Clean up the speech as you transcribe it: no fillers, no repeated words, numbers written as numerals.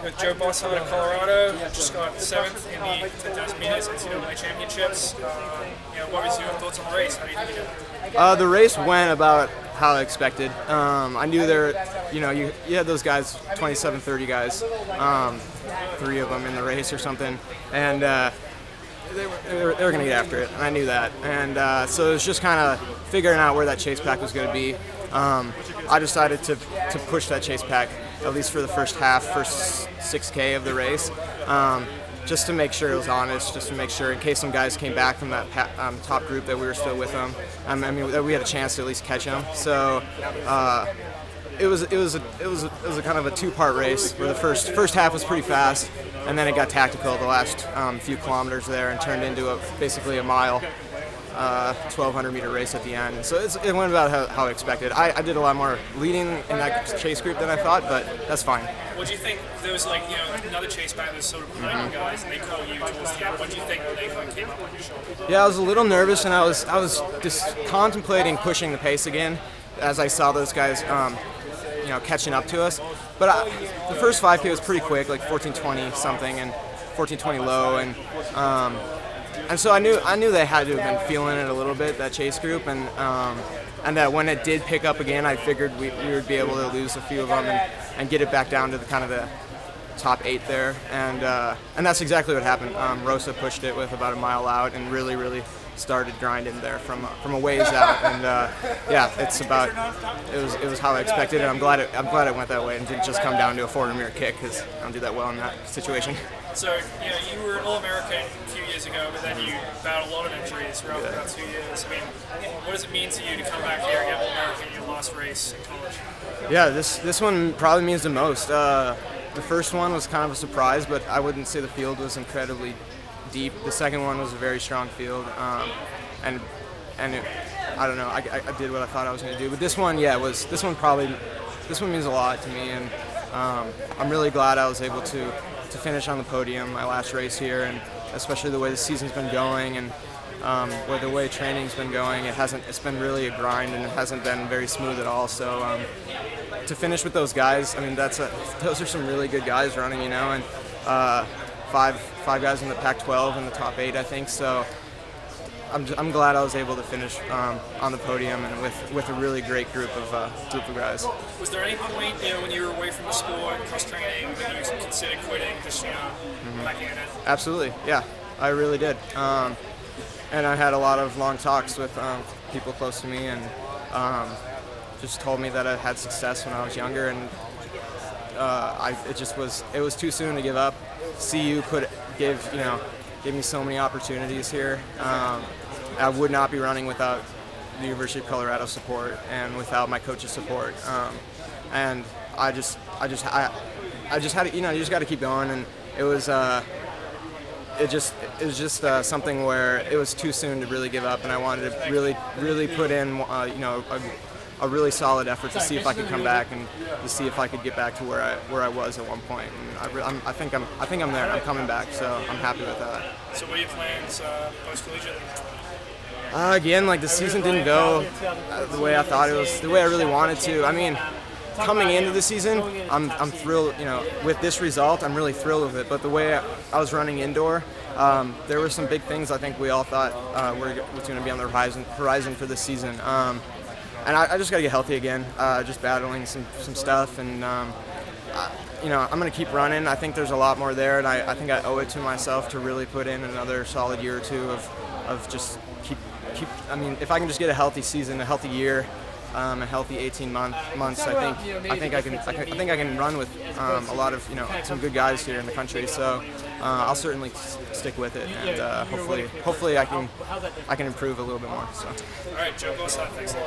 with Joe Bosshard of Colorado. Just got 7th in the 10,000 meters NCAA championships. What was your thoughts on the race? How do you think you did? The race went about how I expected. I knew you had those guys, 27, 30 guys, 3 of them in the race or something, and they were going to get after it, and I knew that. And so it was just kind of figuring out where that chase pack was going to be. I decided to push that chase pack, at least for the first 6K of the race, just to make sure it was honest, just to make sure in case some guys came back from that top group that we were still with them. That we had a chance to at least catch them. So it was a kind of a 2-part race where the first half was pretty fast, and then it got tactical the last few kilometers there and turned into basically a mile. 1,200 meter race at the end. And so it went about how I expected. I did a lot more leading in that chase group than I thought, but that's fine. What do you think? There was another chase back that was sort of behind you guys, and they caught you towards the end. What do you think when they kind of came up on your shoulder? Yeah, I was a little nervous, and I was just contemplating pushing the pace again as I saw those guys catching up to us. But the first 5K was pretty quick, like 14:20 something and 14:20 low, and so I knew they had to have been feeling it a little bit, that chase group, and that when it did pick up again, I figured we would be able to lose a few of them and get it back down to the top 8 there, and that's exactly what happened. Rosa pushed it with about a mile out and really started grinding there from a ways out, and it was how I expected, and I'm glad it went that way and didn't just come down to a 400-meter kick, because I don't do that well in that situation. So, you were an All-American a few years ago, but then you battled a lot of injuries throughout about 2 years. I mean, what does it mean to you to come back here and get All-American in your last race in college? Yeah, this one probably means the most. The first one was kind of a surprise, but I wouldn't say the field was incredibly deep. The second one was a very strong field, and I don't know. I did what I thought I was going to do, but this one means a lot to me, and I'm really glad I was able to finish on the podium my last race here, and especially the way the season's been going and the way training's been going. It's been really a grind, and it hasn't been very smooth at all. So to finish with those guys, I mean those are some really good guys running, and five guys in the Pac-12 in the top 8, I think. So I'm glad I was able to finish on the podium and with a really great group of guys. Was there any point when you were away from the sport, cross training, that you considered quitting, just packing it in? Absolutely, yeah, I really did. And I had a lot of long talks with people close to me, and just told me that I had success when I was younger, and it was too soon to give up. CU gave me so many opportunities here. I would not be running without the University of Colorado support and without my coach's support. And I just had to, you just got to keep going. And it was just something where it was too soon to really give up, and I wanted to really put in a really solid effort to see if I could come back and to see if I could get back to where I was at one point. And I think I'm there. I'm coming back, so I'm happy with that. So what are your plans post-collegiate? Again, the season didn't go the way I thought it was, the way I really wanted to. I mean, coming into the season, I'm thrilled. With this result, I'm really thrilled with it. But the way I was running indoor, there were some big things I think we all thought were going to be on the horizon for this season. And I just got to get healthy again, just battling some stuff, and I'm going to keep running. I think there's a lot more there, and I think I owe it to myself to really put in another solid year or two of just keep. I mean, if I can just get a healthy season, a healthy year, a healthy 18 months, I think I can run with a lot of some good guys here in the country. So I'll certainly stick with it, and hopefully I can improve a little bit more. So. All right, Joe Bosshard, thanks a lot.